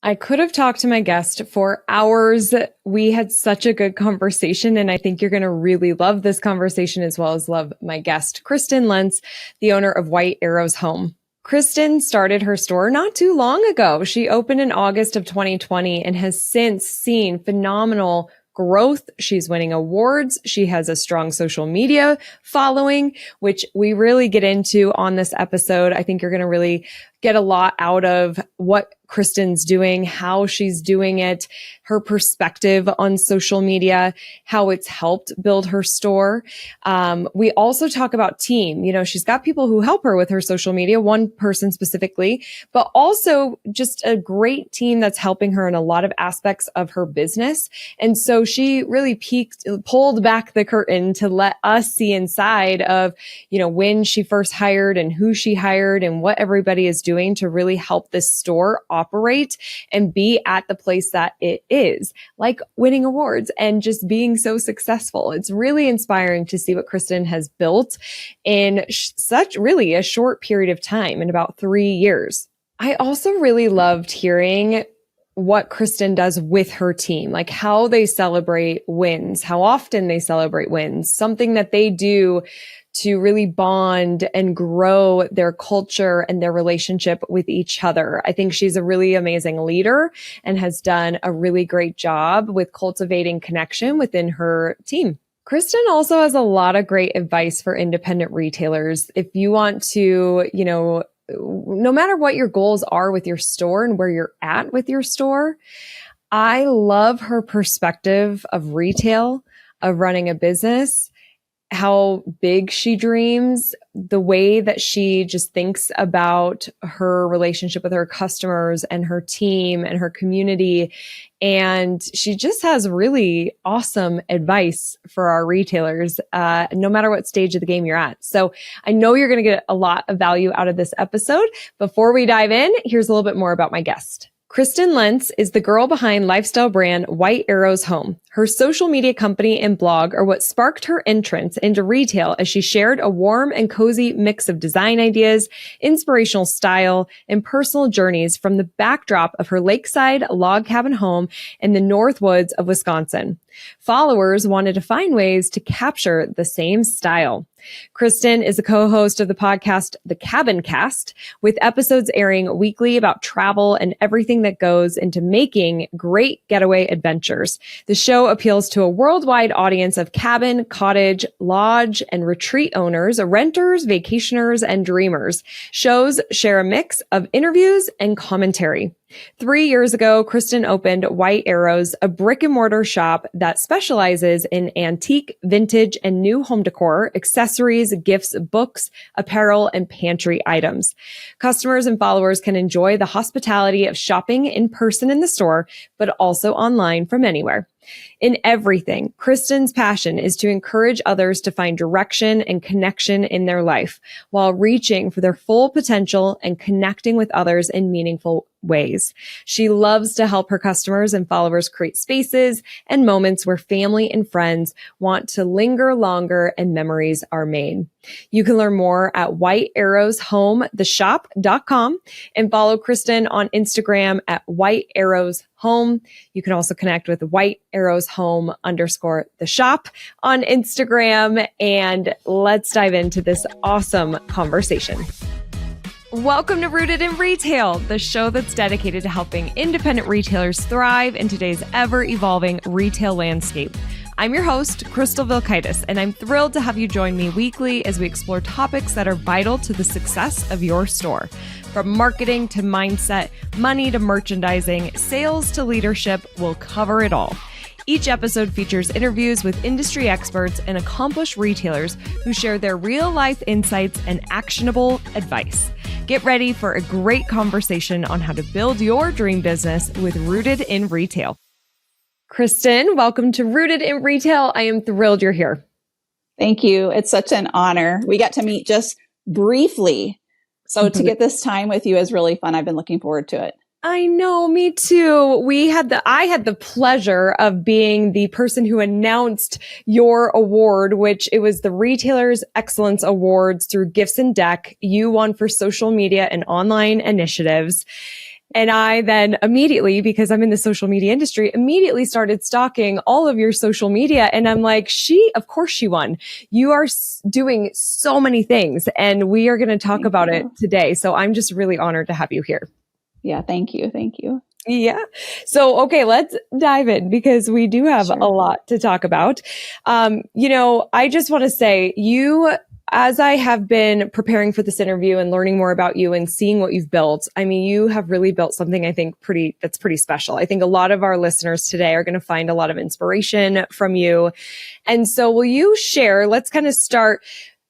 I could have talked to my guest for hours. We had such a good conversation, and I think you're going to really love this conversation as well as love my guest, Kristin Lenz, the owner of White Arrows Home. Kristin started her store not too long ago. She opened in August of 2020 and has since seen phenomenal growth. She's winning awards. She has a strong social media following, which we really get into on this episode. I think you're going to really get a lot out of what Kristin's doing, how she's doing it, her perspective on social media, how it's helped build her store. We also talk about team. You know, she's got people who help her with her social media, one person specifically, but also just a great team that's helping her in a lot of aspects of her business. And so she really pulled back the curtain to let us see inside of, you know, when she first hired and who she hired and what everybody is doing to really help this store operate and be at the place that it is, like winning awards and just being so successful. It's really inspiring to see what Kristin has built in such really a short period of time, in about 3 years. I also really loved hearing what Kristin does with her team, like how they celebrate wins, how often they celebrate wins, something that they do to really bond and grow their culture and their relationship with each other. I think she's a really amazing leader and has done a really great job with cultivating connection within her team. Kristin also has a lot of great advice for independent retailers. If you want to, you know, no matter what your goals are with your store and where you're at with your store, I love her perspective of retail, of running a business, how big she dreams, the way that she just thinks about her relationship with her customers and her team and her community. And she just has really awesome advice for our retailers, no matter what stage of the game you're at. So I know you're going to get a lot of value out of this episode. Before we dive in, here's a little bit more about my guest. Kristin Lenz is the girl behind lifestyle brand White Arrows Home. Her social media company and blog are what sparked her entrance into retail as she shared a warm and cozy mix of design ideas, inspirational style, and personal journeys from the backdrop of her lakeside log cabin home in the North Woods of Wisconsin. Followers wanted to find ways to capture the same style. Kristin is a co-host of the podcast, The Cabincast, with episodes airing weekly about travel and everything that goes into making great getaway adventures. The show appeals to a worldwide audience of cabin, cottage, lodge, and retreat owners, renters, vacationers, and dreamers. Shows share a mix of interviews and commentary. 3 years ago, Kristin opened White Arrows, a brick and mortar shop that specializes in antique, vintage, and new home decor, accessories, gifts, books, apparel, and pantry items. Customers and followers can enjoy the hospitality of shopping in person in the store, but also online from anywhere. In everything, Kristin's passion is to encourage others to find direction and connection in their life while reaching for their full potential and connecting with others in meaningful ways. She loves to help her customers and followers create spaces and moments where family and friends want to linger longer and memories are made. You can learn more at whitearrowshometheshop.com and follow Kristin on Instagram at White Arrows Home. You can also connect with White Arrows Home _the shop on Instagram. And let's dive into this awesome conversation. Welcome to Rooted in Retail, the show that's dedicated to helping independent retailers thrive in today's ever-evolving retail landscape. I'm your host, Crystal Vilkaitis, and I'm thrilled to have you join me weekly as we explore topics that are vital to the success of your store. From marketing to mindset, money to merchandising, sales to leadership, we'll cover it all. Each episode features interviews with industry experts and accomplished retailers who share their real-life insights and actionable advice. Get ready for a great conversation on how to build your dream business with Rooted in Retail. Kristin, welcome to Rooted in Retail. I am thrilled you're here. Thank you. It's such an honor. We got to meet just briefly. So to get this time with you is really fun. I've been looking forward to it. I know, me too. I had the pleasure of being the person who announced your award, which it was the Retailers Excellence Awards through Gifts and Deck. You won for social media and online initiatives. And I then immediately, because I'm in the social media industry, immediately started stalking all of your social media. And I'm like, of course she won. You are doing so many things, and we are going to talk about it today. So I'm just really honored to have you here. Yeah. Thank you. Thank you. Yeah. So, okay, let's dive in because we do have a lot to talk about. I just want to say as I have been preparing for this interview and learning more about you and seeing what you've built, I mean, you have really built something I think that's pretty special. I think a lot of our listeners today are going to find a lot of inspiration from you. And so will you share, let's kind of start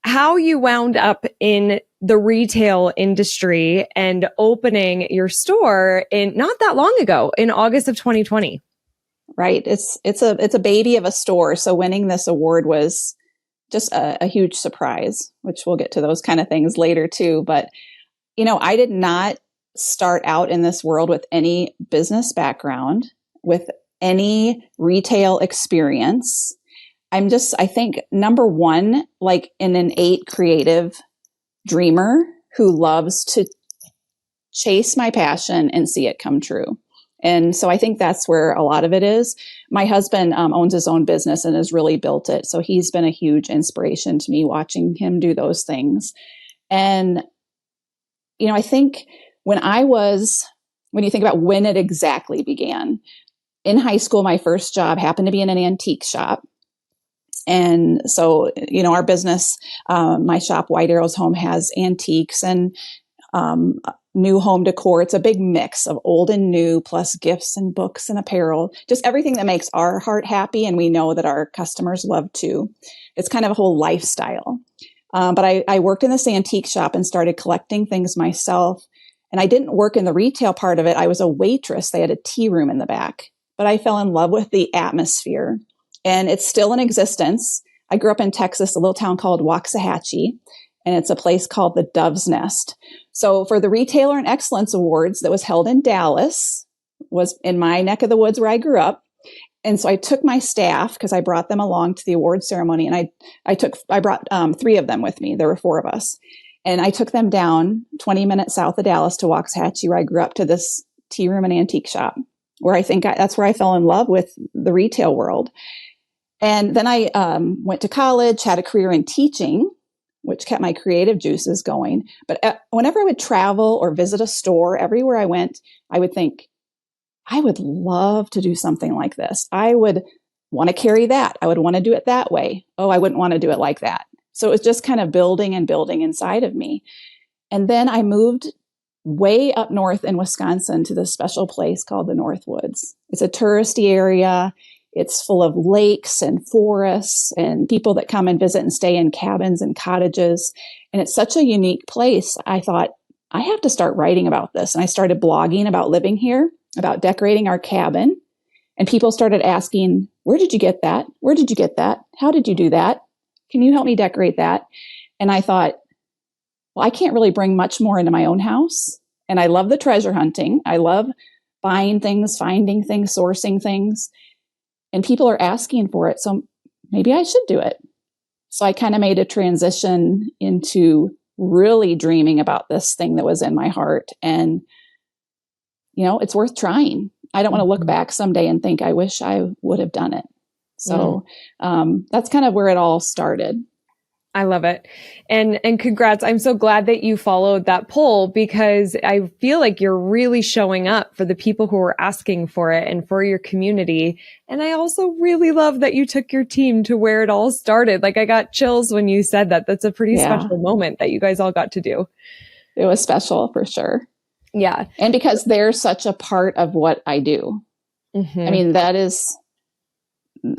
how you wound up in the retail industry and opening your store in not that long ago, in August of 2020. Right. It's a baby of a store. So winning this award was just a huge surprise, which we'll get to those kind of things later too. But, I did not start out in this world with any business background, with any retail experience. I think number one, like an innate creative dreamer who loves to chase my passion and see it come true. And so I think that's where a lot of it is. My husband owns his own business and has really built it. So he's been a huge inspiration to me watching him do those things. And, I think when you think about when it exactly began, in high school, my first job happened to be in an antique shop. And so, our business, my shop, White Arrows Home, has antiques and new home decor. It's a big mix of old and new, plus gifts and books and apparel, just everything that makes our heart happy. And we know that our customers love too. It's kind of a whole lifestyle. But I worked in this antique shop and started collecting things myself. And I didn't work in the retail part of it. I was a waitress. They had a tea room in the back, but I fell in love with the atmosphere. And it's still in existence. I grew up in Texas, a little town called Waxahachie, and it's a place called the Dove's Nest. So for the Retailer and Excellence Awards that was held in Dallas, was in my neck of the woods where I grew up. And so I took my staff, because I brought them along to the award ceremony, and I brought 3 of them with me. There were 4 of us. And I took them down 20 minutes south of Dallas to Waxahachie, where I grew up, to this tea room and antique shop, where that's where I fell in love with the retail world. And then I went to college, had a career in teaching, which kept my creative juices going. But whenever I would travel or visit a store, everywhere I went, I would think, I would love to do something like this. I would want to carry that. I would want to do it that way. Oh, I wouldn't want to do it like that. So it was just kind of building and building inside of me. And then I moved way up north in Wisconsin to this special place called the Northwoods. It's a touristy area. It's full of lakes and forests and people that come and visit and stay in cabins and cottages. And it's such a unique place. I thought, I have to start writing about this. And I started blogging about living here, about decorating our cabin. And people started asking, where did you get that? Where did you get that? How did you do that? Can you help me decorate that? And I thought, well, I can't really bring much more into my own house. And I love the treasure hunting. I love buying things, finding things, sourcing things. And people are asking for it. So maybe I should do it. So I kind of made a transition into really dreaming about this thing that was in my heart. And, it's worth trying. I don't want to look back someday and think, I wish I would have done it. So that's kind of where it all started. I love it. And congrats. I'm so glad that you followed that poll, because I feel like you're really showing up for the people who are asking for it and for your community. And I also really love that you took your team to where it all started. Like, I got chills when you said that. That's a pretty special moment that you guys all got to do. It was special for sure. Yeah. And because they're such a part of what I do. Mm-hmm.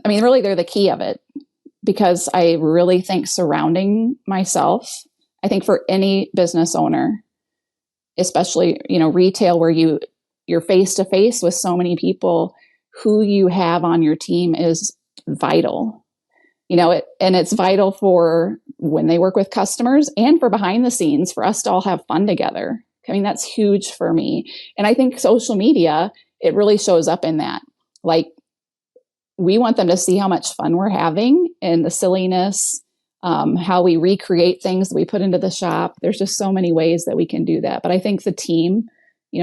Really, they're the key of it. Because I really think surrounding myself, I think for any business owner, especially, retail, where you're face to face with so many people, who you have on your team is vital. And it's vital for when they work with customers and for behind the scenes, for us to all have fun together. That's huge for me. And I think social media, it really shows up in that. Like, we want them to see how much fun we're having and the silliness, how we recreate things that we put into the shop. There's just so many ways that we can do that. But I think the team,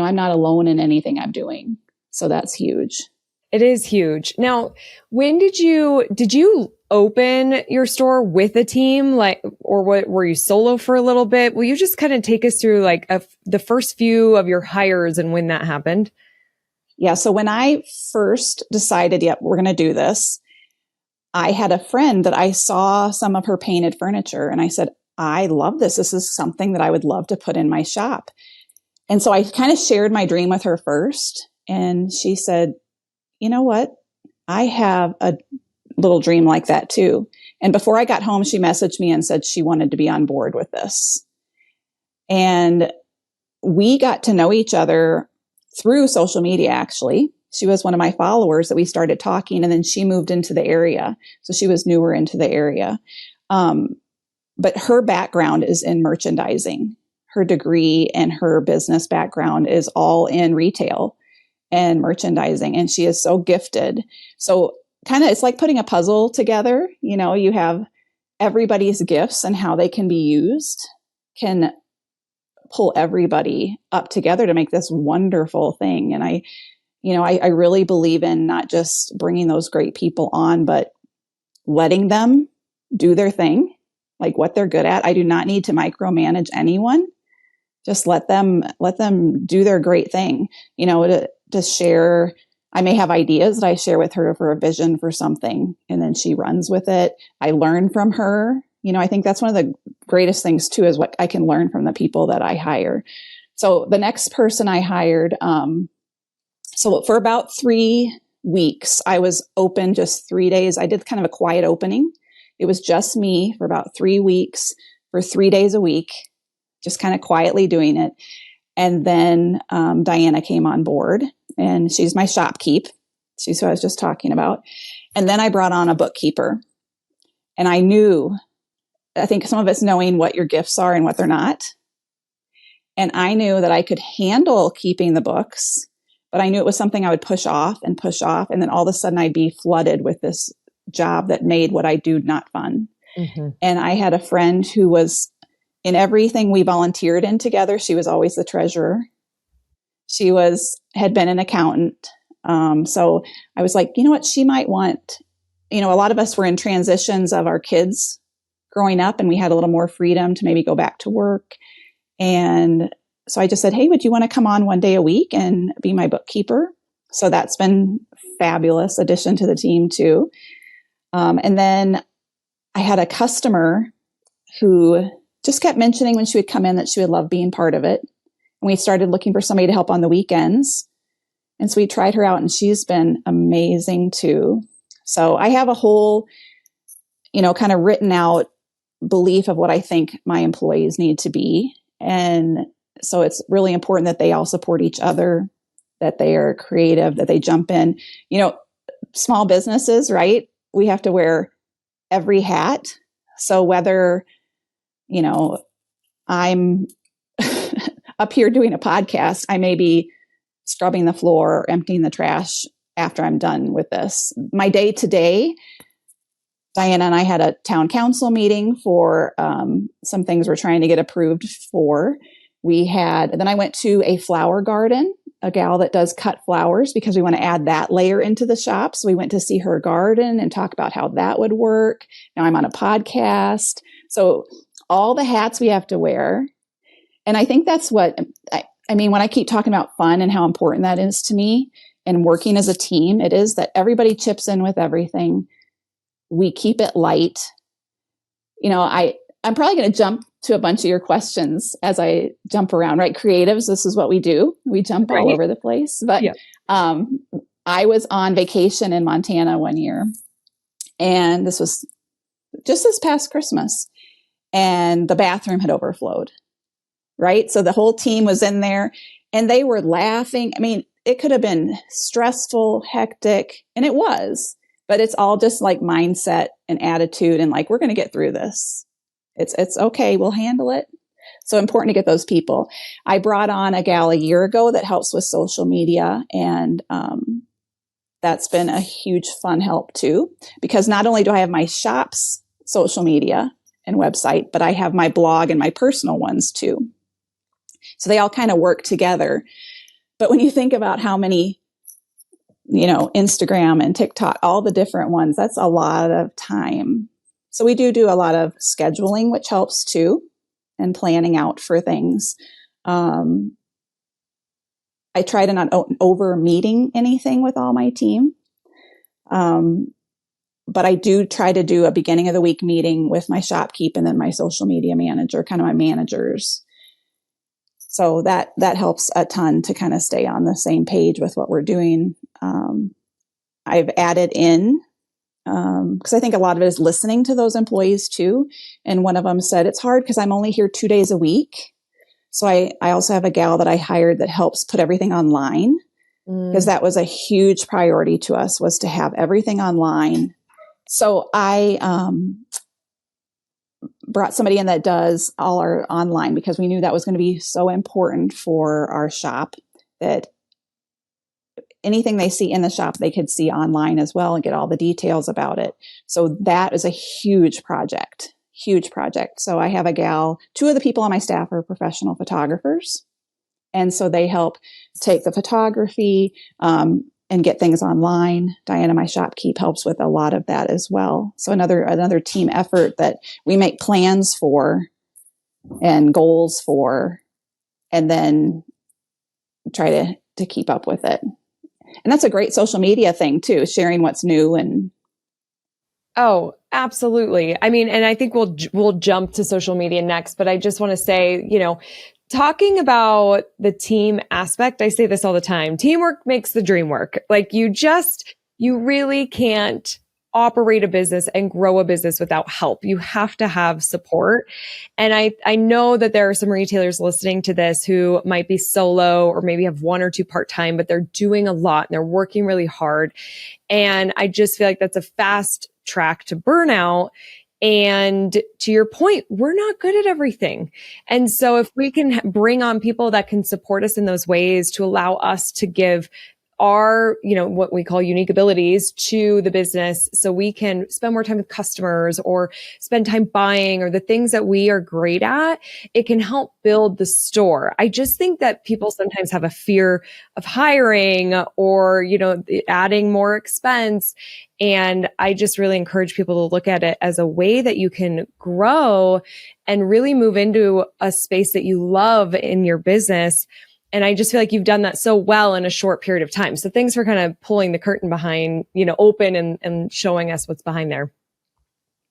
I'm not alone in anything I'm doing. So that's huge. It is huge. Now, when did you open your store with a team, or what, were you solo for a little bit? Will you just kind of take us through the first few of your hires and when that happened? Yeah. So when I first decided, yep, we're going to do this, I had a friend that I saw some of her painted furniture and I said, I love this. This is something that I would love to put in my shop. And so I kind of shared my dream with her first. And she said, you know what? I have a little dream like that too. And before I got home, she messaged me and said she wanted to be on board with this. And we got to know each other through social media, actually. She was one of my followers that we started talking, and then she moved into the area. So she was newer into the area. But her background is in merchandising. Her degree and her business background is all in retail and merchandising. And she is so gifted. So kind of, it's like putting a puzzle together. You have everybody's gifts and how they can be used can pull everybody up together to make this wonderful thing. And I really believe in not just bringing those great people on, but letting them do their thing, like what they're good at. I do not need to micromanage anyone. Just let them do their great thing, to share. I may have ideas that I share with her for a vision for something, and then she runs with it. I learn from her. I think that's one of the greatest things too, is what I can learn from the people that I hire. So the next person I hired, so for about 3 weeks, I was open just 3 days. I did kind of a quiet opening. It was just me for about 3 weeks for 3 days a week, just kind of quietly doing it. And then Diana came on board, and she's my shopkeep. She's who I was just talking about. And then I brought on a bookkeeper. And I think some of it's knowing what your gifts are and what they're not. And I knew that I could handle keeping the books, but I knew it was something I would push off. And then all of a sudden I'd be flooded with this job that made what I do not fun. Mm-hmm. And I had a friend who was in everything we volunteered in together. She was always the treasurer. She had been an accountant. So I was like, you know what, she might want, a lot of us were in transitions of our kids growing up, and we had a little more freedom to maybe go back to work. And so I just said, hey, would you want to come on one day a week and be my bookkeeper? So that's been fabulous addition to the team too. And then I had a customer who just kept mentioning when she would come in that she would love being part of it. And we started looking for somebody to help on the weekends. And so we tried her out, and she's been amazing too. So I have a whole, kind of written out belief of what I think my employees need to be. And so it's really important that they all support each other, that they are creative, that they jump in. Small businesses, right? We have to wear every hat. So whether, I'm up here doing a podcast, I may be scrubbing the floor or emptying the trash after I'm done with this. My day to day, Diana and I had a town council meeting for some things we're trying to get approved for. Then I went to a flower garden, a gal that does cut flowers, because we want to add that layer into the shop. So we went to see her garden and talk about how that would work. Now I'm on a podcast. So all the hats we have to wear. And I think that's what, when I keep talking about fun and how important that is to me and working as a team, it is that everybody chips in with everything. We keep it light. I'm probably going to jump to a bunch of your questions as I jump around, right? Creatives, this is what we do. We jump all over the place. But yeah. I was on vacation in Montana one year, and this was just this past Christmas, and the bathroom had overflowed, right? So the whole team was in there, and they were laughing. It could have been stressful, hectic, and it was. But it's all just like mindset and attitude, and like, we're going to get through this. It's okay. We'll handle it. So important to get those people. I brought on a gal a year ago that helps with social media, and that's been a huge fun help too, because not only do I have my shop's social media and website, but I have my blog and my personal ones too. So they all kind of work together. But when you think about how many, Instagram and TikTok, all the different ones, that's a lot of time. So we do a lot of scheduling, which helps too, and planning out for things. I try to not over meeting anything with all my team. But I do try to do a beginning of the week meeting with my shopkeep and then my social media manager, kind of my managers. So that helps a ton to kind of stay on the same page with what we're doing. I've added in, because I think a lot of it is listening to those employees too. And one of them said, it's hard because I'm only here 2 days a week. So I also have a gal that I hired that helps put everything online, because that was a huge priority to us, was to have everything online. So I brought somebody in that does all our online, because we knew that was going to be so important for our shop, that anything they see in the shop, they could see online as well and get all the details about it. So that is a huge project. So I have a gal, 2 of the people on my staff are professional photographers. And so they help take the photography and get things online. Diana, my shopkeep, helps with a lot of that as well. So another team effort that we make plans for and goals for, and then try to keep up with it. And that's a great social media thing too, sharing what's new. And oh, absolutely. I mean, and I think we'll jump to social media next, but I just want to say, talking about the team aspect, I say this all the time. Teamwork makes the dream work. Like you really can't operate a business and grow a business without help. You have to have support. And I know that there are some retailers listening to this who might be solo or maybe have 1 or 2 part-time, but they're doing a lot and they're working really hard. And I just feel like that's a fast track to burnout. And to your point, we're not good at everything. And so if we can bring on people that can support us in those ways to allow us to give our, what we call unique abilities to the business, so we can spend more time with customers or spend time buying or the things that we are great at, it can help build the store. I just think that people sometimes have a fear of hiring or, adding more expense. And I just really encourage people to look at it as a way that you can grow and really move into a space that you love in your business. And I just feel like you've done that so well in a short period of time. So thanks for kind of pulling the curtain behind, open and showing us what's behind there.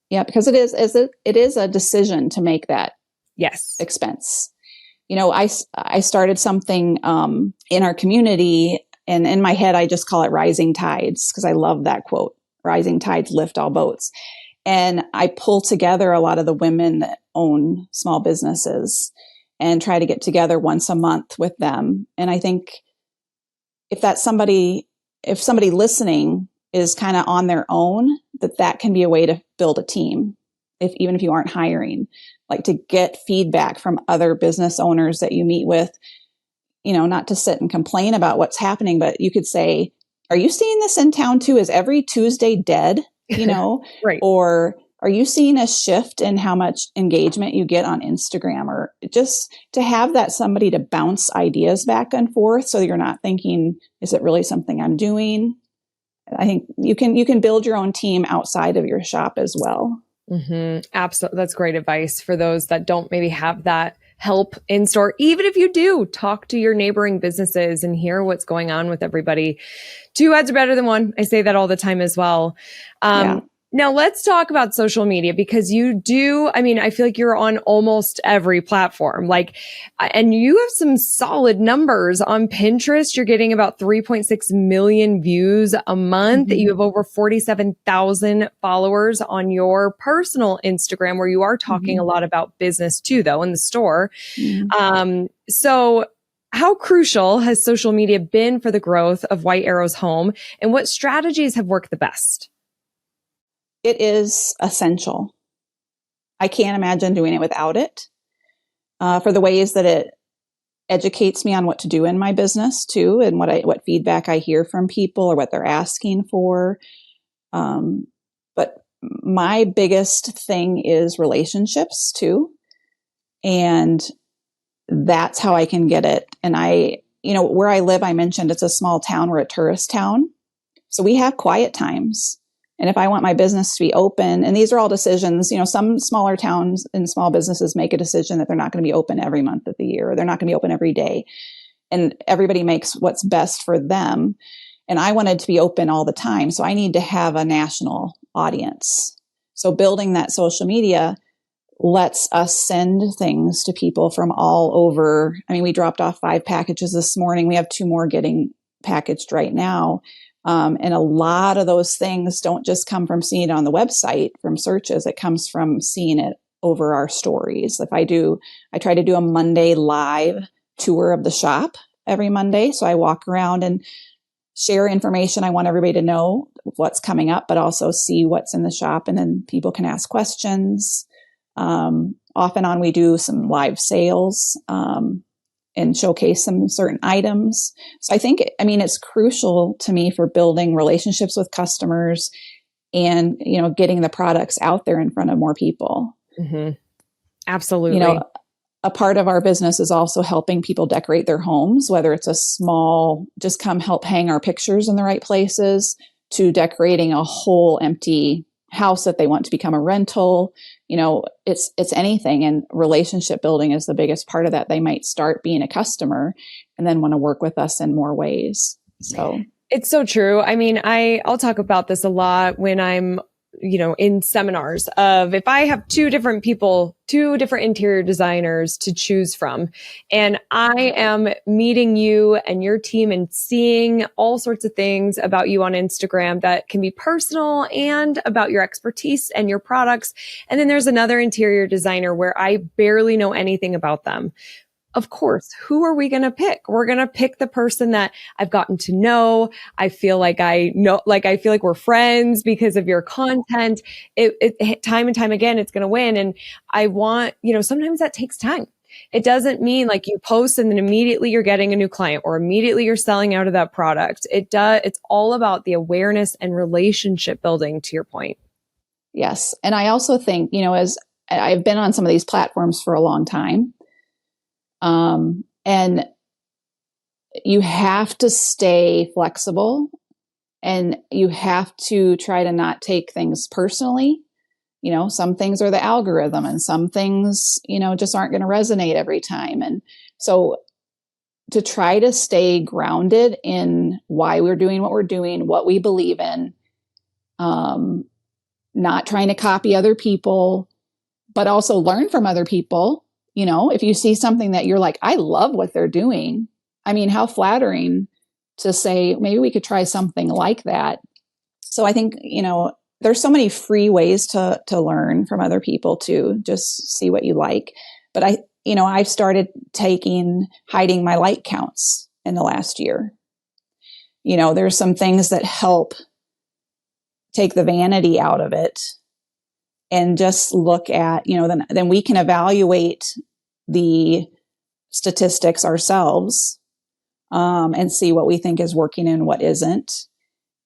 Yeah, because it is a decision to make that expense. I started something in our community, and in my head, I just call it rising tides, because I love that quote, rising tides lift all boats. And I pull together a lot of the women that own small businesses and try to get together once a month with them. And I think if somebody listening is kind of on their own, that can be a way to build a team, even if you aren't hiring, like to get feedback from other business owners that you meet with, not to sit and complain about what's happening, but you could say, are you seeing this in town too? Is every Tuesday dead? Right. Or are you seeing a shift in how much engagement you get on Instagram? Or just to have that somebody to bounce ideas back and forth, so you're not thinking, is it really something I'm doing? I think you can build your own team outside of your shop as well. Mm-hmm. Absolutely. That's great advice for those that don't maybe have that help in store. Even if you do, talk to your neighboring businesses and hear what's going on with everybody. 2 heads are better than 1. I say that all the time as well. Now let's talk about social media, because I feel like you're on almost every platform, and you have some solid numbers on Pinterest. You're getting about 3.6 million views a month. Mm-hmm. You have over 47,000 followers on your personal Instagram, where you are talking a lot about business too, though, in the store. Mm-hmm. So how crucial has social media been for the growth of White Arrow's home, and what strategies have worked the best? It is essential. I can't imagine doing it without it, for the ways that it educates me on what to do in my business too, and what feedback I hear from people or what they're asking for. But my biggest thing is relationships too. And that's how I can get it. And I where I live, I mentioned it's a small town. We're a tourist town. So we have quiet times. And if I want my business to be open, and these are all decisions, some smaller towns and small businesses make a decision that they're not going to be open every month of the year, or they're not going to be open every day. And everybody makes what's best for them. And I wanted to be open all the time. So I need to have a national audience. So building that social media lets us send things to people from all over. I mean, we dropped off 5 packages this morning. We have 2 more getting packaged right now. And a lot of those things don't just come from seeing it on the website from searches. It comes from seeing it over our stories. I try to do a Monday live tour of the shop every Monday. So I walk around and share information. I want everybody to know what's coming up, but also see what's in the shop. And then people can ask questions. Off and on, we do some live sales, and showcase some certain items. So I think, it's crucial to me for building relationships with customers and, getting the products out there in front of more people. Mm-hmm. Absolutely. A part of our business is also helping people decorate their homes, whether it's a small, just come help hang our pictures in the right places, to decorating a whole empty house that they want to become a rental. It's anything. And relationship building is the biggest part of that. They might start being a customer and then want to work with us in more ways. So it's so true. I'll talk about this a lot when I'm, in seminars of, if I have 2 different interior designers to choose from, and I am meeting you and your team and seeing all sorts of things about you on Instagram that can be personal and about your expertise and your products. And then there's another interior designer where I barely know anything about them. Of course, who are we going to pick? We're going to pick the person that I've gotten to know. I feel like we're friends because of your content. It time and time again, it's going to win. And I want, sometimes that takes time. It doesn't mean like you post and then immediately you're getting a new client or immediately you're selling out of that product. It's all about the awareness and relationship building, to your point. Yes. And I also think, as I've been on some of these platforms for a long time, and you have to stay flexible, and you have to try to not take things personally. Some things are the algorithm, and some things, just aren't going to resonate every time. And so to try to stay grounded in why we're doing what we're doing, what we believe in, not trying to copy other people, but also learn from other people. If you see something that you're like, I love what they're doing. How flattering to say, maybe we could try something like that. So I think, there's so many free ways to learn from other people too. Just see what you like. But I've started hiding my like counts in the last year. There's some things that help take the vanity out of it. And just look at, then we can evaluate the statistics ourselves, and see what we think is working and what isn't.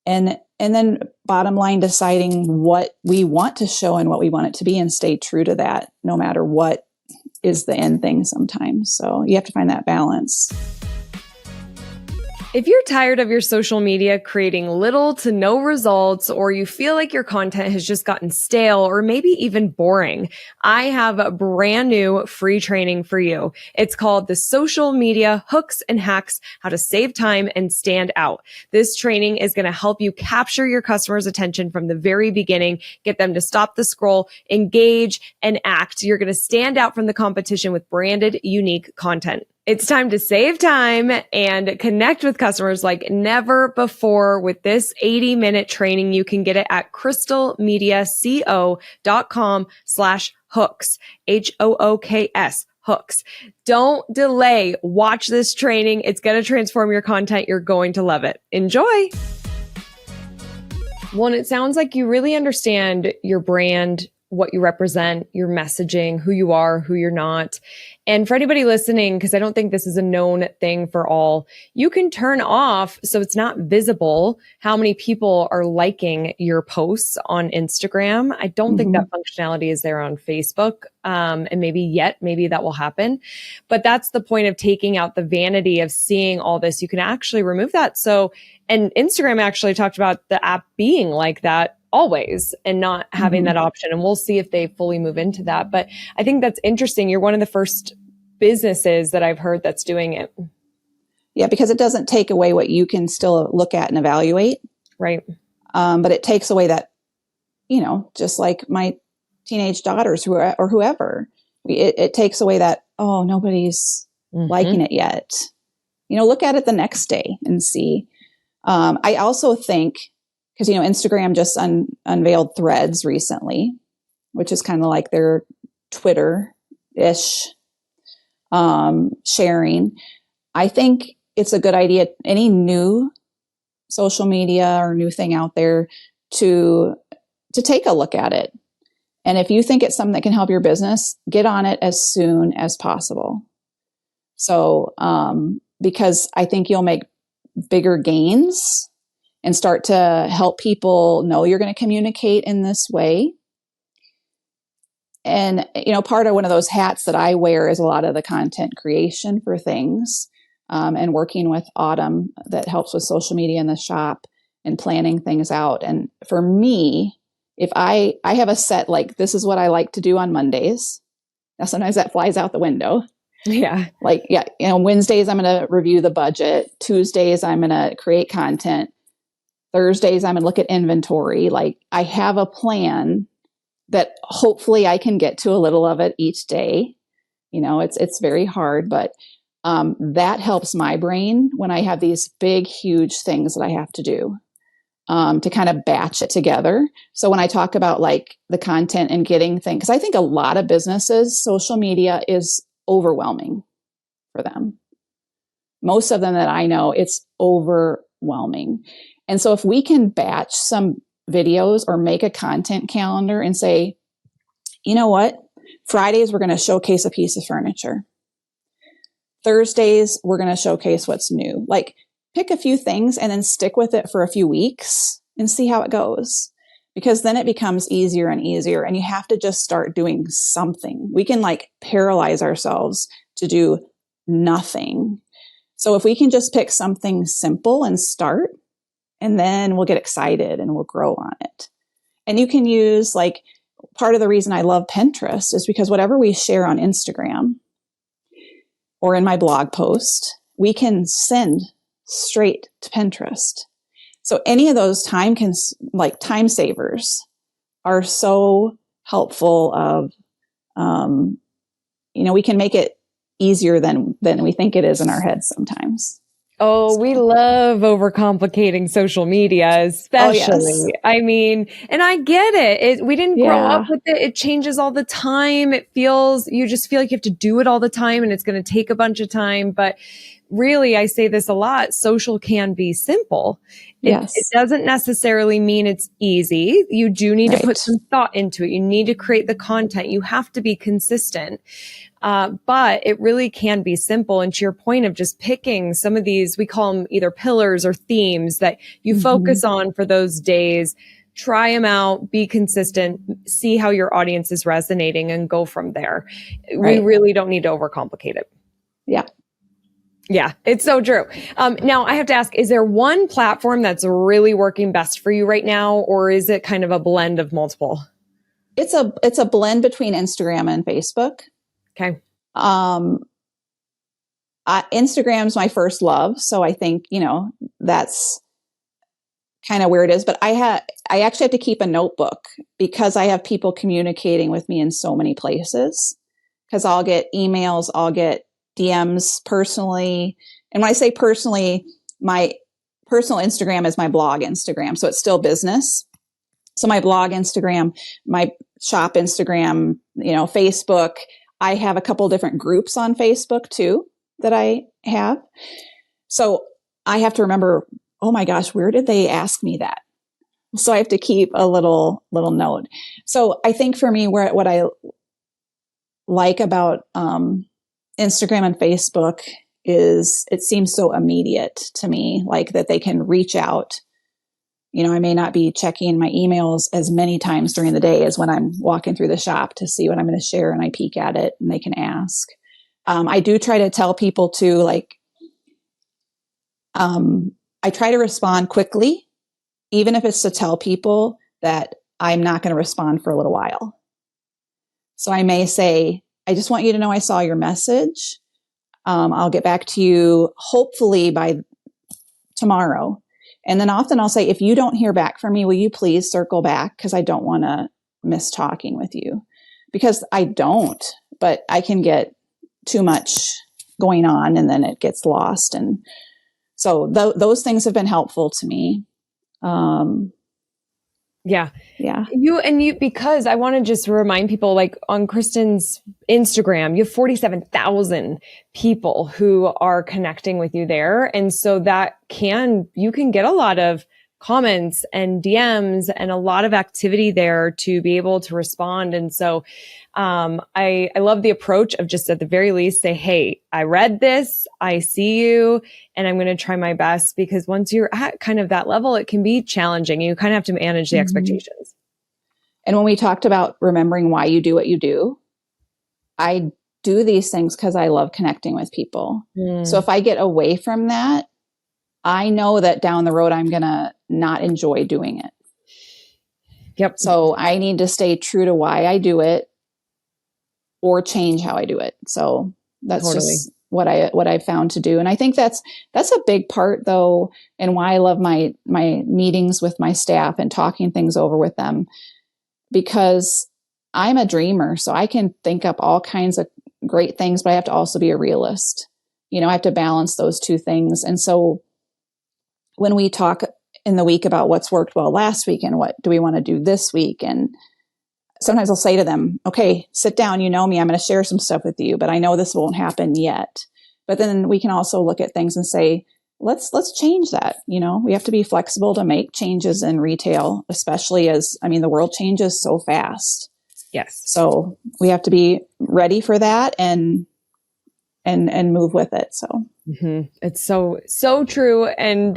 And then bottom line, deciding what we want to show and what we want it to be, and stay true to that, no matter what is the end thing sometimes. So you have to find that balance. If you're tired of your social media creating little to no results, or you feel like your content has just gotten stale or maybe even boring, I have a brand new free training for you. It's called the Social Media Hooks and Hacks: How to Save Time and Stand Out. This training is going to help you capture your customers' attention from the very beginning, get them to stop the scroll, engage, and act. You're going to stand out from the competition with branded, unique content. It's time to save time and connect with customers like never before with this 80-minute training. You can get it at crystalmediaco.com/hooks, HOOKS, hooks. Don't delay. Watch this training. It's going to transform your content. You're going to love it. Enjoy. Well, and it sounds like you really understand your brand what you represent, your messaging, who you are, who you're not. And for anybody listening, because I don't think this is a known thing for all, you can turn off so it's not visible how many people are liking your posts on Instagram. I don't think that functionality is there on Facebook. And maybe that will happen. But that's the point of taking out the vanity of seeing all this. You can actually remove that. So, and Instagram actually talked about the app being like that always and not having that option. And we'll see if they fully move into that. But I think that's interesting. You're one of the first businesses that I've heard that's doing it. Yeah, because it doesn't take away what you can still look at and evaluate. Right. But it takes away that, just like my teenage daughters or whoever, it takes away that, oh, nobody's liking it yet. Look at it the next day and see. I also think, because, Instagram just unveiled Threads recently, which is kind of like their Twitter-ish sharing. I think it's a good idea, any new social media or new thing out there, to take a look at it. And if you think it's something that can help your business, get on it as soon as possible. So, because I think you'll make bigger gains and start to help people know you're going to communicate in this way. And, part of one of those hats that I wear is a lot of the content creation for things, and working with Autumn that helps with social media in the shop and planning things out. And for me, if I have a set, like, this is what I like to do on Mondays. Now, sometimes that flies out the window. Yeah. Wednesdays, I'm going to review the budget. Tuesdays, I'm going to create content. Thursdays, I'm going to look at inventory. Like, I have a plan that hopefully I can get to a little of it each day. It's very hard, but that helps my brain when I have these big, huge things that I have to do, to kind of batch it together. So when I talk about like the content and getting things, because I think a lot of businesses, social media is overwhelming for them. Most of them that I know, it's overwhelming. And so if we can batch some videos or make a content calendar and say, you know what, Fridays, we're going to showcase a piece of furniture. Thursdays, we're going to showcase what's new. Like, pick a few things and then stick with it for a few weeks and see how it goes. Because then it becomes easier and easier, and you have to just start doing something. We can paralyze ourselves to do nothing. So if we can just pick something simple and start, and then we'll get excited and we'll grow on it. And you can use, part of the reason I love Pinterest is because whatever we share on Instagram or in my blog post, we can send straight to Pinterest. So any of those time savers are so helpful of, we can make it easier than we think it is in our heads sometimes. Oh, we love overcomplicating social media, especially. Oh, yes. I mean, and I get it. We didn't grow up with it. It changes all the time. You just feel like you have to do it all the time, and it's going to take a bunch of time. But really, I say this a lot, social can be simple. It doesn't necessarily mean it's easy. You do need to put some thought into it. You need to create the content. You have to be consistent. But it really can be simple. And to your point of just picking some of these, we call them either pillars or themes that you focus on for those days, try them out, be consistent, see how your audience is resonating, and go from there. We really don't need to overcomplicate it. Yeah. Yeah, it's so true. Now I have to ask, is there one platform that's really working best for you right now, or is it kind of a blend of multiple? It's a blend between Instagram and Facebook. Okay. Instagram's my first love. So I think, that's kind of where it is, but I actually have to keep a notebook because I have people communicating with me in so many places, because I'll get emails, I'll get DMs personally. And when I say personally, my personal Instagram is my blog Instagram. So it's still business. So my blog Instagram, my shop Instagram, Facebook, I have a couple different groups on Facebook too that I have. So I have to remember, oh my gosh, where did they ask me that? So I have to keep a little note. So I think for me, what I like about Instagram and Facebook is it seems so immediate to me, like that they can reach out. I may not be checking my emails as many times during the day as when I'm walking through the shop to see what I'm going to share, and I peek at it and they can ask. I do try to tell people to I try to respond quickly, even if it's to tell people that I'm not going to respond for a little while. So I may say, I just want you to know I saw your message. I'll get back to you hopefully by tomorrow. And then often I'll say, if you don't hear back from me, will you please circle back? Because I don't want to miss talking with you. Because I don't, but I can get too much going on and then it gets lost. And so those things have been helpful to me. Yeah. Yeah. Because I want to just remind people, like on Kristin's Instagram, you have 47,000 people who are connecting with you there. And so you can get a lot of comments and DMs and a lot of activity there to be able to respond. And so, I love the approach of just at the very least say, hey, I read this, I see you, and I'm going to try my best, because once you're at kind of that level, it can be challenging. You kind of have to manage the expectations. And when we talked about remembering why you do what you do, I do these things because I love connecting with people. So if I get away from that, I know that down the road, I'm going to not enjoy doing it. Yep. So I need to stay true to why I do it or change how I do it. So that's just what I found to do. And I think that's a big part though, and why I love my meetings with my staff and talking things over with them, because I'm a dreamer. So I can think up all kinds of great things, but I have to also be a realist. I have to balance those two things. And so when we talk in the week about what's worked well last week and what do we want to do this week, and sometimes I'll say to them, okay, sit down, you know me, I'm going to share some stuff with you, but I know this won't happen yet. But then we can also look at things and say, let's change that. We have to be flexible to make changes in retail, especially as, the world changes so fast. Yes. So we have to be ready for that and move with it. So it's so true, and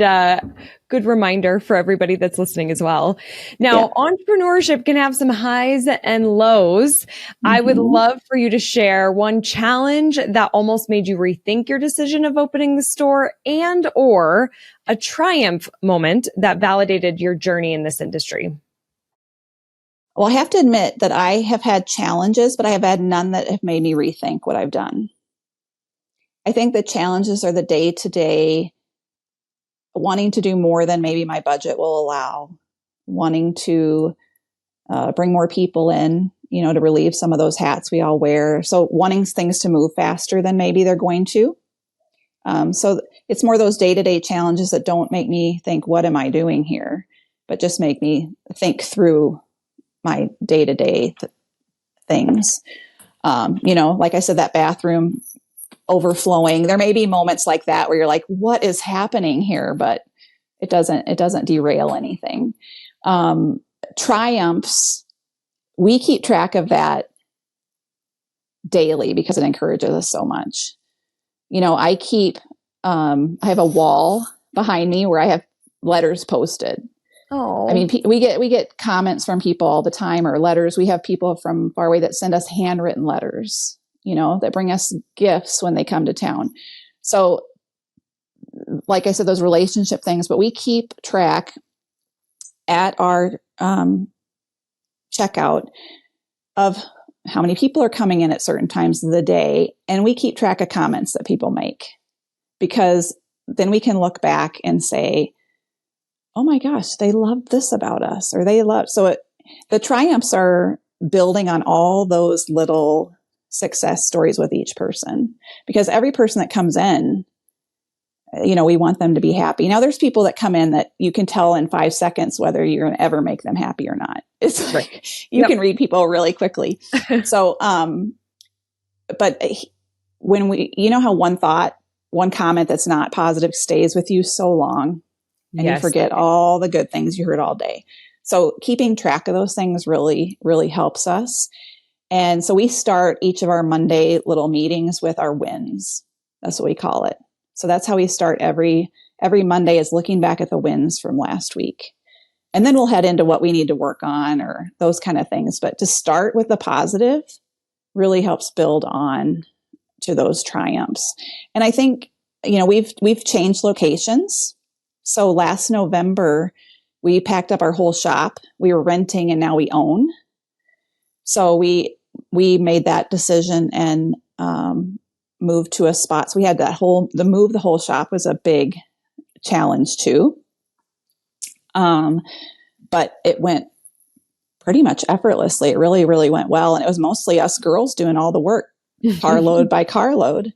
good reminder for everybody that's listening as well. Now, entrepreneurship can have some highs and lows. I would love for you to share one challenge that almost made you rethink your decision of opening the store, and or a triumph moment that validated your journey in this industry. Well, I have to admit that I have had challenges, but I have had none that have made me rethink what I've done. I think the challenges are the day-to-day, wanting to do more than maybe my budget will allow, wanting to bring more people in, to relieve some of those hats we all wear. So wanting things to move faster than maybe they're going to. So it's more those day-to-day challenges that don't make me think, what am I doing here? But just make me think through my day-to-day things. Like I said, that bathroom overflowing. There may be moments like that where you're like, what is happening here? But it doesn't derail anything. Triumphs, we keep track of that daily because it encourages us so much. I have a wall behind me where I have letters posted. Oh, we get comments from people all the time, or letters. We have people from far away that send us handwritten letters, that bring us gifts when they come to town. So like I said, those relationship things, but we keep track at our checkout of how many people are coming in at certain times of the day. And we keep track of comments that people make, because then we can look back and say, oh my gosh, they loved this about us, or the triumphs are building on all those little success stories with each person, because every person that comes in, we want them to be happy. Now there's people that come in that you can tell in 5 seconds whether you're going to ever make them happy or not. It's like, you can read people really quickly. So, but when how one comment that's not positive stays with you so long. and you Yes. forget all the good things you heard all day. So keeping track of those things really, really helps us. And so we start each of our Monday little meetings with our wins. That's what we call it. So that's how we start every Monday, is looking back at the wins from last week. And then we'll head into what we need to work on or those kind of things. But to start with the positive really helps build on to those triumphs. And I think, we've changed locations. So last November, we packed up our whole shop. We were renting and now we own. So we made that decision and moved to a spot. So we had the whole shop was a big challenge too. But it went pretty much effortlessly. It really, really went well. And it was mostly us girls doing all the work, carload by carload.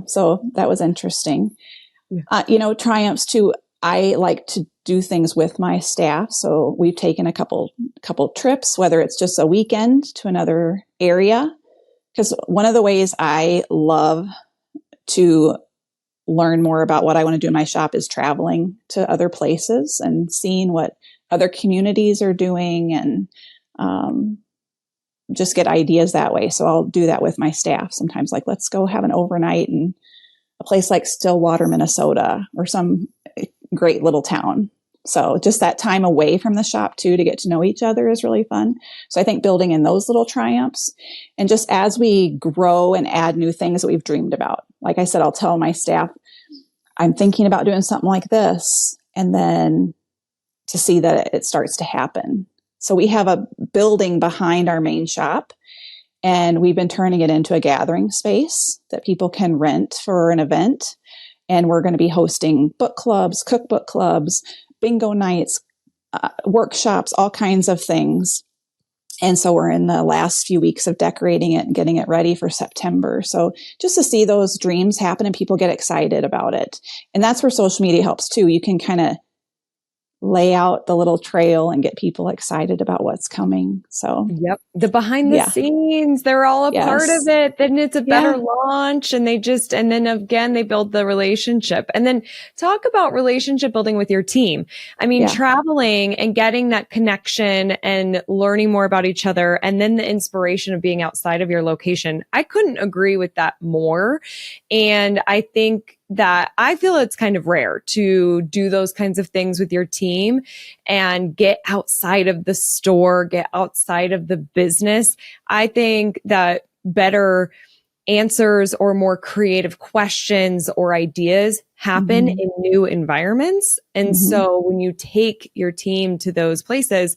So that was interesting. Triumphs too. I like to do things with my staff. So we've taken a couple trips, whether it's just a weekend to another area. Because one of the ways I love to learn more about what I want to do in my shop is traveling to other places and seeing what other communities are doing, and just get ideas that way. So I'll do that with my staff sometimes, like, let's go have an overnight in a place like Stillwater, Minnesota, or some great little town. So just that time away from the shop too, to get to know each other, is really fun. So I think building in those little triumphs, and just as we grow and add new things that we've dreamed about, like I said, I'll tell my staff, I'm thinking about doing something like this, and then to see that it starts to happen. So we have a building behind our main shop, and we've been turning it into a gathering space that people can rent for an event. And we're going to be hosting book clubs, cookbook clubs, bingo nights, workshops, all kinds of things. And so we're in the last few weeks of decorating it and getting it ready for September. So just to see those dreams happen and people get excited about it. And that's where social media helps too. You can kind of lay out the little trail and get people excited about what's coming. So yep, the behind the scenes, they're all a part of it. Then it's a better launch, and then again, they build the relationship. And then talk about relationship building with your team. I mean, traveling and getting that connection and learning more about each other, and then the inspiration of being outside of your location. I couldn't agree with that more. And I think that I feel it's kind of rare to do those kinds of things with your team and get outside of the store, get outside of the business. I think that better answers or more creative questions or ideas happen in new environments. And so when you take your team to those places,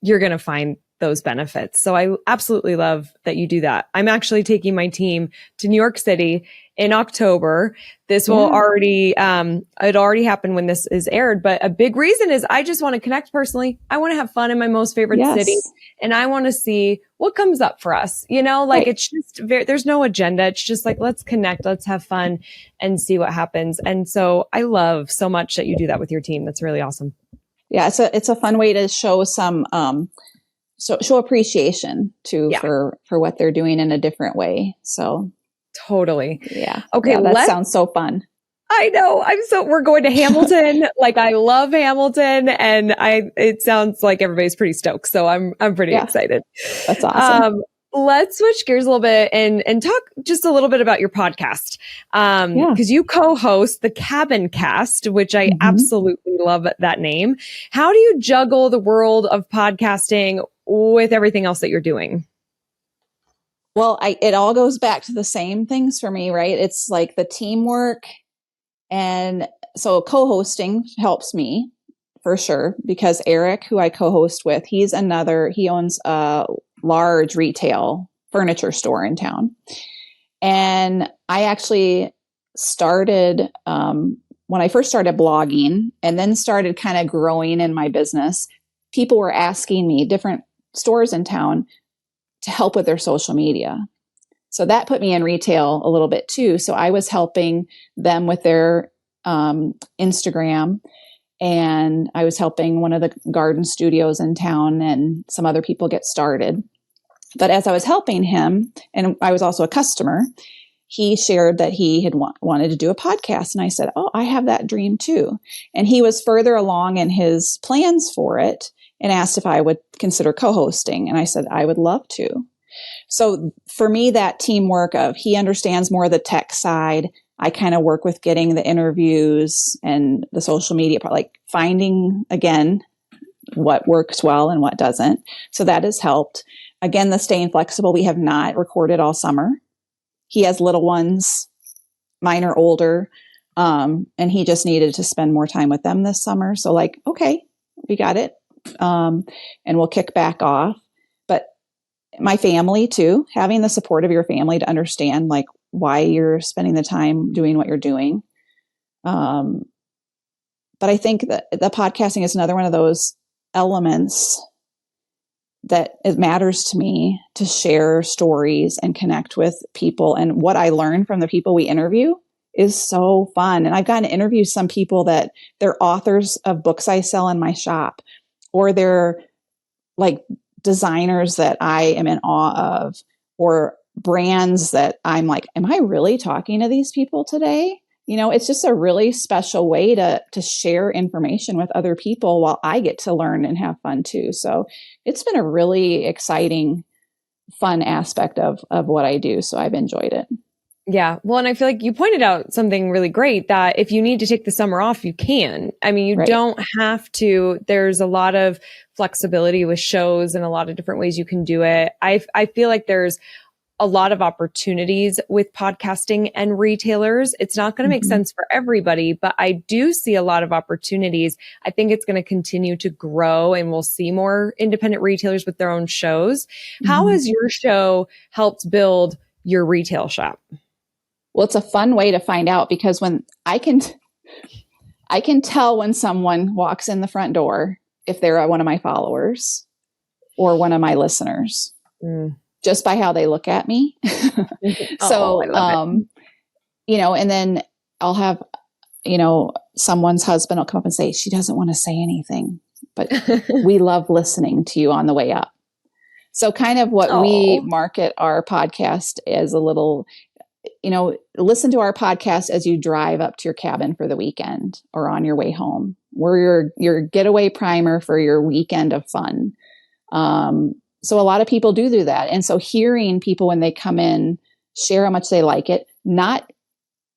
you're going to find those benefits. So I absolutely love that you do that. I'm actually taking my team to New York City in October. This will already, it already happened when this is aired, but a big reason is I just want to connect personally. I want to have fun in my most favorite city, and I want to see what comes up for us. It's just there's no agenda. It's just like, let's connect, let's have fun and see what happens. And so I love so much that you do that with your team. That's really awesome. Yeah. It's a fun way to show some, show appreciation too for what they're doing in a different way. So totally. Yeah. Okay. Yeah, that sounds so fun. I know. We're going to Hamilton. Like, I love Hamilton, and it sounds like everybody's pretty stoked. So I'm pretty excited. That's awesome. Let's switch gears a little bit and talk just a little bit about your podcast. Cause you co-host the Cabincast, which I absolutely love that name. How do you juggle the world of podcasting with everything else that you're doing? Well, it all goes back to the same things for me, right? It's like the teamwork. And so co-hosting helps me for sure, because Eric, who I co-host with, he owns a large retail furniture store in town. And I actually started, when I first started blogging and then started kind of growing in my business, people were asking me, different stores in town, to help with their social media. So that put me in retail a little bit too. So I was helping them with their Instagram, and I was helping one of the garden studios in town and some other people get started. But as I was helping him, and I was also a customer, he shared that he had wanted to do a podcast. And I said, oh, I have that dream too. And he was further along in his plans for it and asked if I would consider co-hosting. And I said, I would love to. So for me, that teamwork of he understands more of the tech side. I kind of work with getting the interviews and the social media part, like finding, again, what works well and what doesn't. So that has helped. Again, the staying flexible. We have not recorded all summer. He has little ones. Mine are older. And he just needed to spend more time with them this summer. So like, okay, we got it. And we'll kick back off. But my family too, having the support of your family to understand like why you're spending the time doing what you're doing. But I think that the podcasting is another one of those elements that it matters to me to share stories and connect with people. And what I learn from the people we interview is so fun. And I've gotten to interview some people that they're authors of books I sell in my shop, or they're like designers that I am in awe of, or brands that I'm like, am I really talking to these people today? You know, it's just a really special way to share information with other people while I get to learn and have fun too. So it's been a really exciting, fun aspect of what I do. So I've enjoyed it. Yeah. Well, and I feel like you pointed out something really great, that if you need to take the summer off, you can. I mean, you don't have to. There's a lot of flexibility with shows and a lot of different ways you can do it. I feel like there's a lot of opportunities with podcasting and retailers. It's not going to make sense for everybody, but I do see a lot of opportunities. I think it's going to continue to grow, and we'll see more independent retailers with their own shows. How has your show helped build your retail shop? Well, it's a fun way to find out, because when I can tell when someone walks in the front door, if they're one of my followers or one of my listeners. Just by how they look at me. So, you know, and then I'll have, you know, someone's husband will come up and say, she doesn't want to say anything, but we love listening to you on the way up. So kind of what we market our podcast as a little, you know, listen to our podcast as you drive up to your cabin for the weekend or on your way home. We're your getaway primer for your weekend of fun. So a lot of people do that. And so hearing people when they come in share how much they like it, not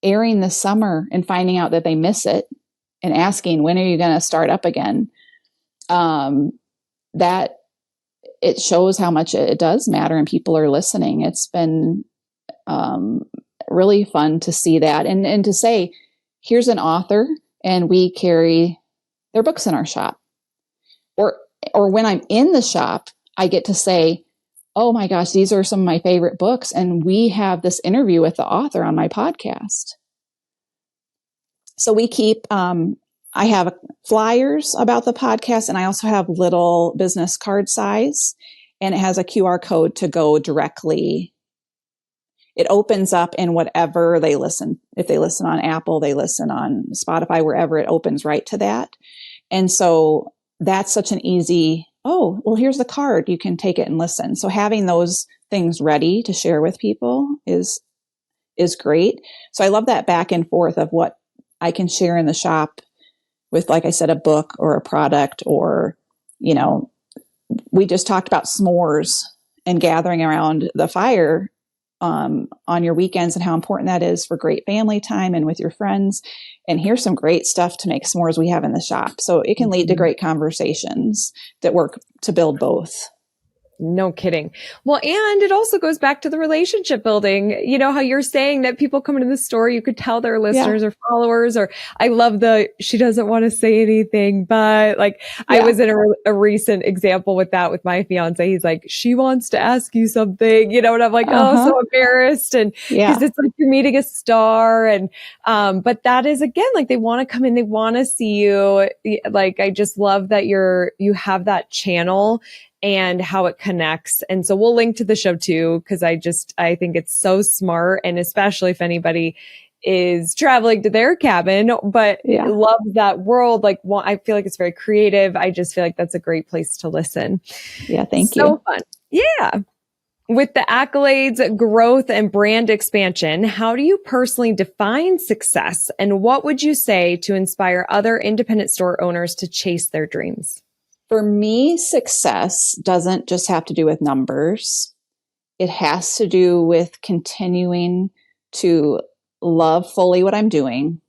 airing this summer and finding out that they miss it and asking, when are you going to start up again? That it shows how much it does matter and people are listening. It's been really fun to see that and to say, here's an author and we carry their books in our shop. Or when I'm in the shop, I get to say, oh my gosh, these are some of my favorite books. And we have this interview with the author on my podcast. So we keep, I have flyers about the podcast, and I also have little business card size, and it has a QR code to go directly. It opens up in whatever they listen. If they listen on Apple, they listen on Spotify, wherever, it opens right to that. And so that's such an easy, oh, well, here's the card. You can take it and listen. So having those things ready to share with people is great. So I love that back and forth of what I can share in the shop with, like I said, a book or a product, or, you know, we just talked about s'mores and gathering around the fire on your weekends and how important that is for great family time and with your friends. And here's some great stuff to make s'mores we have in the shop. So it can lead to great conversations that work to build both. No kidding. Well, and it also goes back to the relationship building. You know, how you're saying that people come into the store, you could tell they're listeners or followers, or I love she doesn't want to say anything, but like I was in a recent example with that with my fiance. He's like, she wants to ask you something, you know, and I'm like, oh, so embarrassed. And because it's like you're meeting a star. And, but that is, again, like they want to come in, they want to see you. Like, I just love that you have that channel and how it connects. And so we'll link to the show too, because I think it's so smart. And especially if anybody is traveling to their cabin, but love that world. Like, well, I feel like it's very creative. I just feel like that's a great place to listen. Yeah. Thank you. So fun. Yeah. With the accolades, growth, and brand expansion, how do you personally define success? And what would you say to inspire other independent store owners to chase their dreams? For me, success doesn't just have to do with numbers. It has to do with continuing to love fully what I'm doing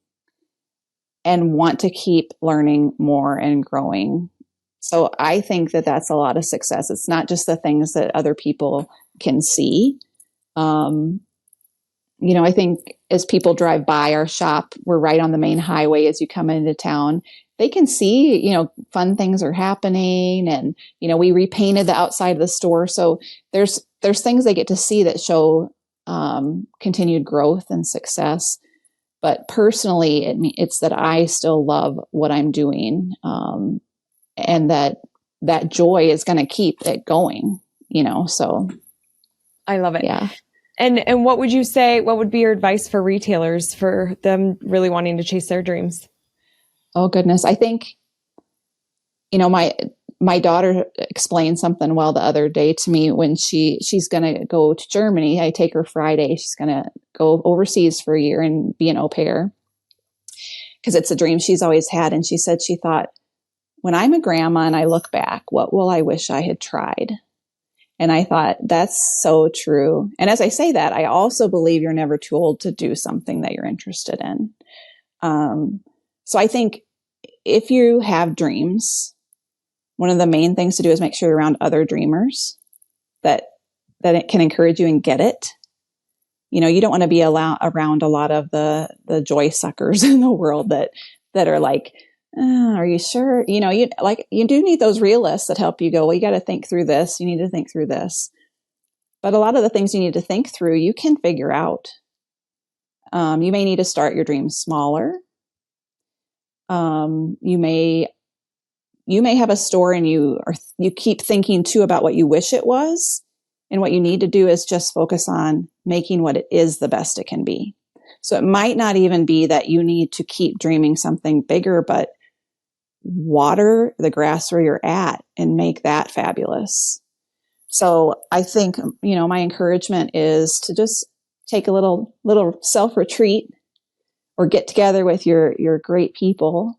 and want to keep learning more and growing. So I think that that's a lot of success. It's not just the things that other people can see. I think as people drive by our shop, we're right on the main highway as you come into town. They can see, fun things are happening, and, we repainted the outside of the store. So there's things they get to see that show continued growth and success. But personally, it's that I still love what I'm doing, and that joy is going to keep it going, so. I love it. Yeah. And what would you say, what would be your advice for retailers for them really wanting to chase their dreams? Oh, goodness. I think, my daughter explained something well the other day to me when she's going to go to Germany. I take her Friday. She's going to go overseas for a year and be an au pair because it's a dream she's always had. And she said she thought, when I'm a grandma and I look back, what will I wish I had tried? And I thought, that's so true. And as I say that, I also believe you're never too old to do something that you're interested in. So I think if you have dreams, one of the main things to do is make sure you're around other dreamers that it can encourage you and get it. You don't want to be around a lot of the joy suckers in the world that are like, are you sure? You do need those realists that help you go, well, you got to think through this. You need to think through this. But a lot of the things you need to think through, you can figure out. You may need to start your dreams smaller. You may have a store and you keep thinking too about what you wish it was. And what you need to do is just focus on making what it is the best it can be. So it might not even be that you need to keep dreaming something bigger, but water the grass where you're at and make that fabulous. So I think, my encouragement is to just take a little self-retreat or get together with your great people.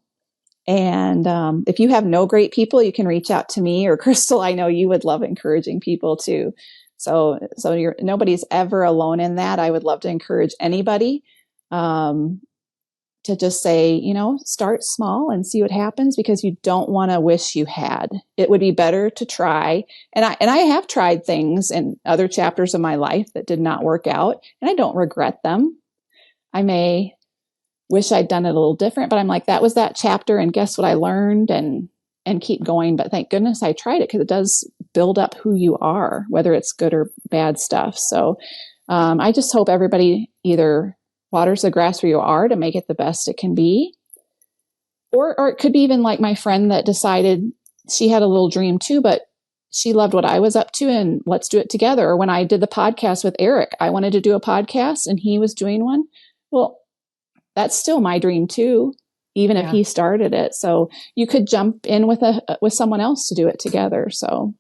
And if you have no great people, you can reach out to me or Crystal. I know you would love encouraging people too. So nobody's ever alone in that. I would love to encourage anybody to just say, start small and see what happens, because you don't want to wish you had. It would be better to try. And I have tried things in other chapters of my life that did not work out, and I don't regret them. I may wish I'd done it a little different, but I'm like, that was that chapter, and guess what I learned, and keep going. But thank goodness I tried it, because it does build up who you are, whether it's good or bad stuff. So I just hope everybody either waters the grass where you are to make it the best it can be. Or it could be even like my friend that decided she had a little dream too, but she loved what I was up to, and let's do it together. Or when I did the podcast with Eric, I wanted to do a podcast and he was doing one. Well, that's still my dream too, even if he started it. So you could jump in with someone else to do it together. So,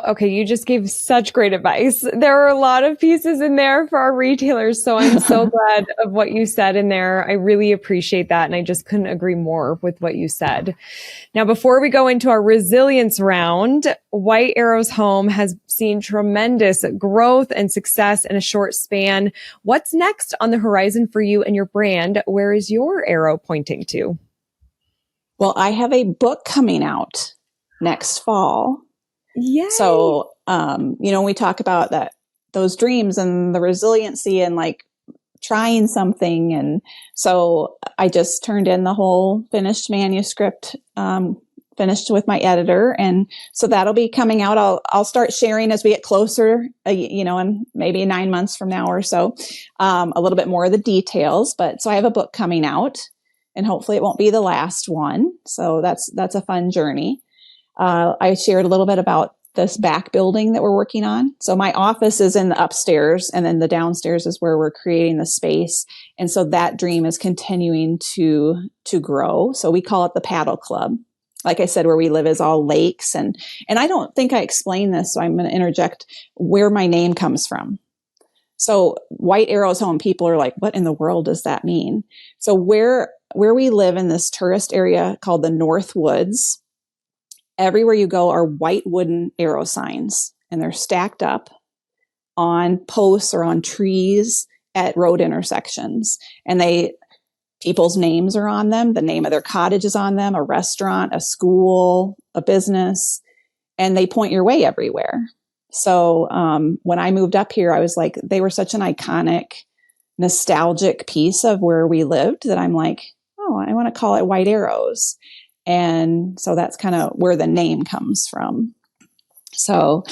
okay, you just gave such great advice. There are a lot of pieces in there for our retailers, so I'm so glad of what you said in there. I really appreciate that, and I just couldn't agree more with what you said. Now, before we go into our resilience round, White Arrow's home has seen tremendous growth and success in a short span. What's next on the horizon for you and your brand? Where is your arrow pointing to? Well, I have a book coming out next fall. Yay. So, we talk about those dreams and the resiliency and like trying something. And so I just turned in the whole finished manuscript, finished with my editor. And so that'll be coming out. I'll start sharing as we get closer, in maybe 9 months from now or so, a little bit more of the details. But so I have a book coming out, and hopefully it won't be the last one. So that's a fun journey. I shared a little bit about this back building that we're working on. So my office is in the upstairs, and then the downstairs is where we're creating the space. And so that dream is continuing to grow. So we call it the Paddle Club. like I said, where we live is all lakes. And I don't think I explained this, so I'm going to interject where my name comes from. So White Arrow's Home, people are like, what in the world does that mean? So where we live in this tourist area called the North Woods, everywhere you go are white wooden arrow signs, and they're stacked up on posts or on trees at road intersections. And people's names are on them. The name of their cottage is on them, a restaurant, a school, a business, and they point your way everywhere. So when I moved up here, I was like, they were such an iconic, nostalgic piece of where we lived that I'm like, oh, I want to call it White Arrows. And so that's kind of where the name comes from. So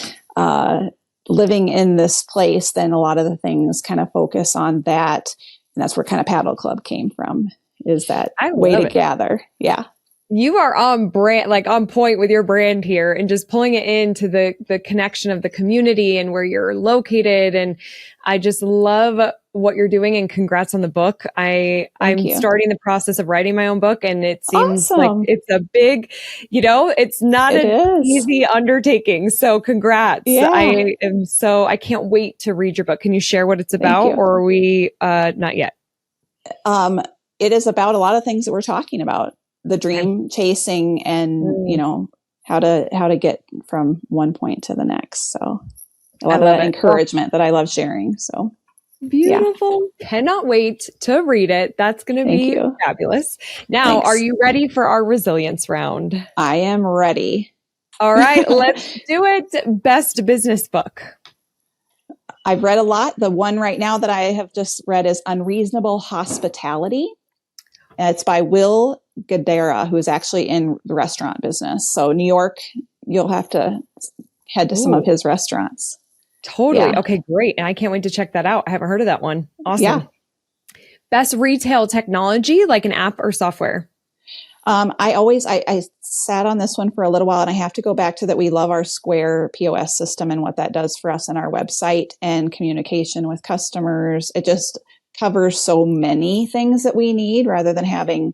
living in this place, then a lot of the things kind of focus on that. And that's where kind of Paddle Club came from, is that way to gather. Yeah. You are on brand, like on point with your brand here, and just pulling it into the connection of the community and where you're located. And I just love what you're doing, and congrats on the book. I'm starting the process of writing my own book, and it seems like it's a big, it's not an easy undertaking. So congrats. Yeah. I can't wait to read your book. Can you share what it's about, or are we not yet? It is about a lot of things that we're talking about. The dream chasing, and how to get from one point to the next. So a lot of that encouragement that I love sharing. So beautiful. Yeah. Cannot wait to read it. That's going to be fabulous. Now, Thanks. Are you ready for our resilience round? I am ready. All right, let's do it. Best business book. I've read a lot. The one right now that I have just read is Unreasonable Hospitality. And it's by Will Guidara, who is actually in the restaurant business. So New York, you'll have to head to some of his restaurants. Totally. Yeah. Okay, great. And I can't wait to check that out. I haven't heard of that one. Awesome. Yeah. Best retail technology, like an app or software? I sat on this one for a little while, and I have to go back to that. We love our Square POS system and what that does for us in our website and communication with customers. It just covers so many things that we need rather than having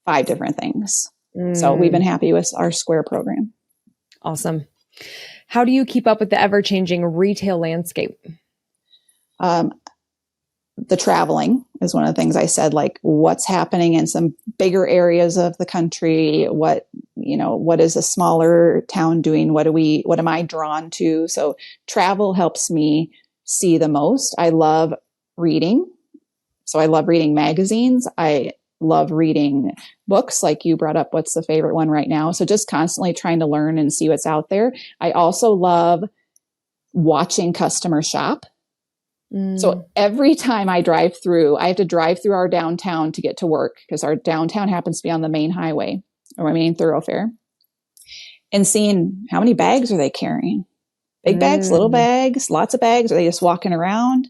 5 different things. So we've been happy with our Square program. Awesome. How do you keep up with the ever-changing retail landscape? The traveling is one of the things I said, like what's happening in some bigger areas of the country. What is a smaller town doing? What am I drawn to? So travel helps me see the most. I love reading. So I love reading magazines. I love reading books, like you brought up, what's the favorite one right now? So just constantly trying to learn and see what's out there. I also love watching customers shop. So every time I drive through, I have to drive through our downtown to get to work, because our downtown happens to be on the main highway, or my main thoroughfare, and seeing how many bags are they carrying? Big bags, little bags, lots of bags? Are they just walking around?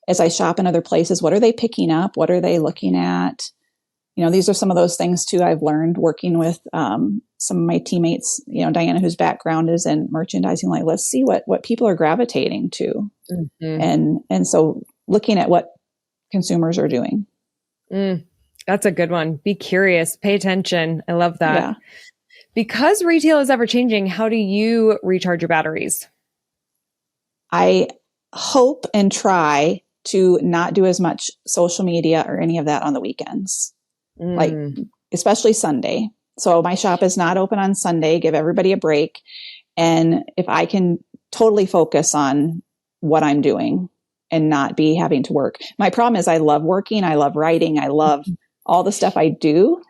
As I shop in other places, what are they picking up? What are they looking at? These are some of those things too I've learned working with some of my teammates, Diana, whose background is in merchandising. Like, let's see what people are gravitating to. And so looking at what consumers are doing. That's a good one. Be curious, pay attention. I love that. Yeah. Because retail is ever changing, how do you recharge your batteries? I hope and try to not do as much social media or any of that on the weekends, like especially Sunday. So my shop is not open on Sunday, give everybody a break. And if I can totally focus on what I'm doing and not be having to work. My problem is I love working. I love writing. I love all the stuff I do.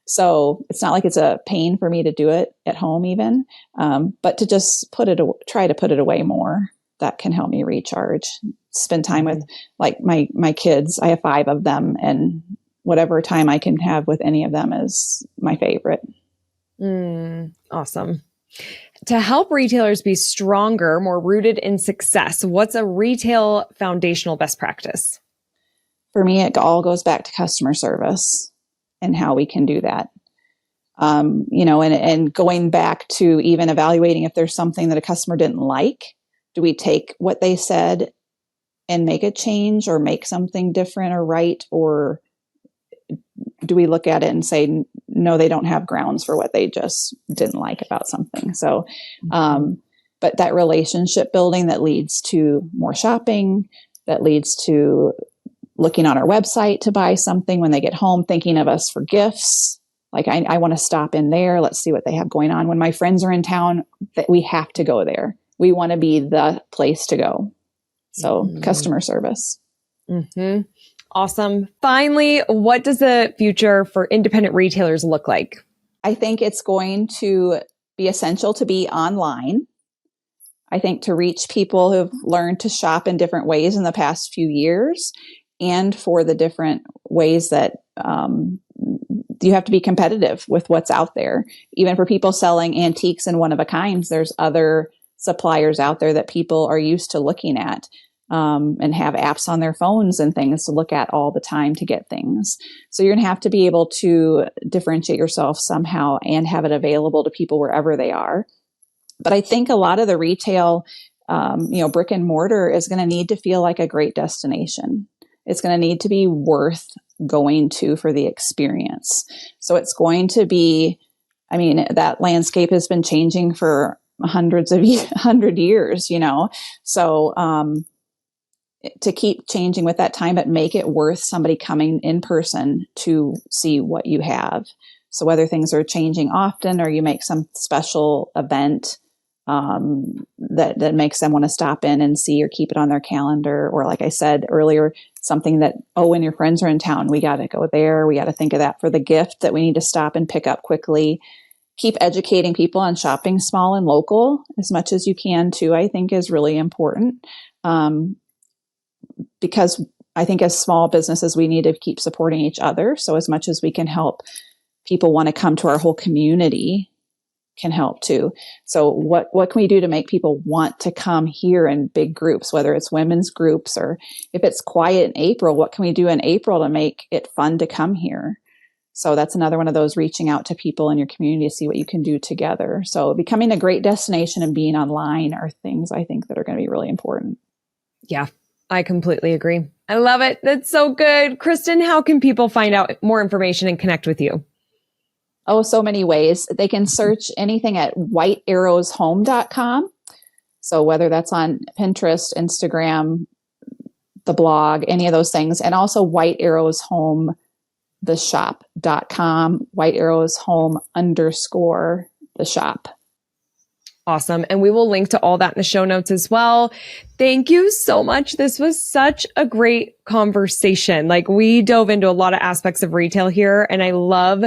So it's not like it's a pain for me to do it at home even, but to just try to put it away more. That can help me recharge, spend time with like my kids. I have 5 of them, and whatever time I can have with any of them is my favorite. Awesome. To help retailers be stronger, more rooted in success, what's a retail foundational best practice? For me, it all goes back to customer service and how we can do that. And going back to even evaluating if there's something that a customer didn't like. Do we take what they said and make a change, or make something different or right? Or do we look at it and say, no, they don't have grounds for what they just didn't like about something. So, but that relationship building that leads to more shopping, that leads to looking on our website to buy something when they get home, thinking of us for gifts. Like, I want to stop in there. Let's see what they have going on. When my friends are in town, that we have to go there. We want to be the place to go. So customer service. Mm-hmm. Awesome. Finally, what does the future for independent retailers look like? I think it's going to be essential to be online. I think to reach people who've learned to shop in different ways in the past few years, and for the different ways that you have to be competitive with what's out there. Even for people selling antiques and one-of-a-kinds, there's other suppliers out there that people are used to looking at. And have apps on their phones and things to look at all the time to get things. So you're going to have to be able to differentiate yourself somehow and have it available to people wherever they are. But I think a lot of the retail, brick and mortar is going to need to feel like a great destination. It's going to need to be worth going to for the experience. So it's going to be, that landscape has been changing for hundred years, So, to keep changing with that time, but make it worth somebody coming in person to see what you have. So whether things are changing often or you make some special event that makes them want to stop in and see or keep it on their calendar, or like I said earlier, something that, when your friends are in town, we got to go there. We got to think of that for the gift that we need to stop and pick up quickly. Keep educating people on shopping small and local as much as you can too, I think is really important. Because I think as small businesses, we need to keep supporting each other. So as much as we can help people want to come to our whole community can help too. So what can we do to make people want to come here in big groups, whether it's women's groups or if it's quiet in April, what can we do in April to make it fun to come here? So that's another one of those reaching out to people in your community to see what you can do together. So becoming a great destination and being online are things I think that are going to be really important. Yeah. I completely agree. I love it. That's so good. Kristin, how can people find out more information and connect with you? Oh, so many ways. They can search anything at whitearrowshome.com. So whether that's on Pinterest, Instagram, the blog, any of those things, and also White Arrows Home, the shop.com, whitearrowshome_the shop. Awesome. And we will link to all that in the show notes as well. Thank you so much. This was such a great conversation. Like, we dove into a lot of aspects of retail here, and I love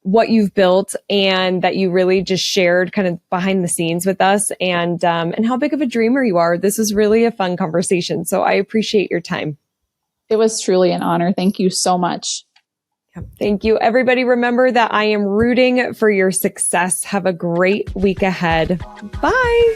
what you've built and that you really just shared kind of behind the scenes with us, and how big of a dreamer you are. This was really a fun conversation. So I appreciate your time. It was truly an honor. Thank you so much. Thank you. Everybody, remember that I am rooting for your success. Have a great week ahead. Bye.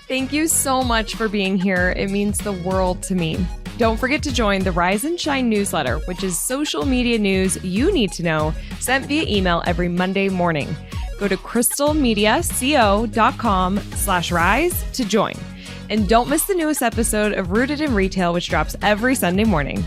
Thank you so much for being here. It means the world to me. Don't forget to join the Rise and Shine newsletter, which is social media news you need to know, sent via email every Monday morning. Go to crystalmediaco.com/rise to join. And don't miss the newest episode of Rooted in Retail, which drops every Sunday morning.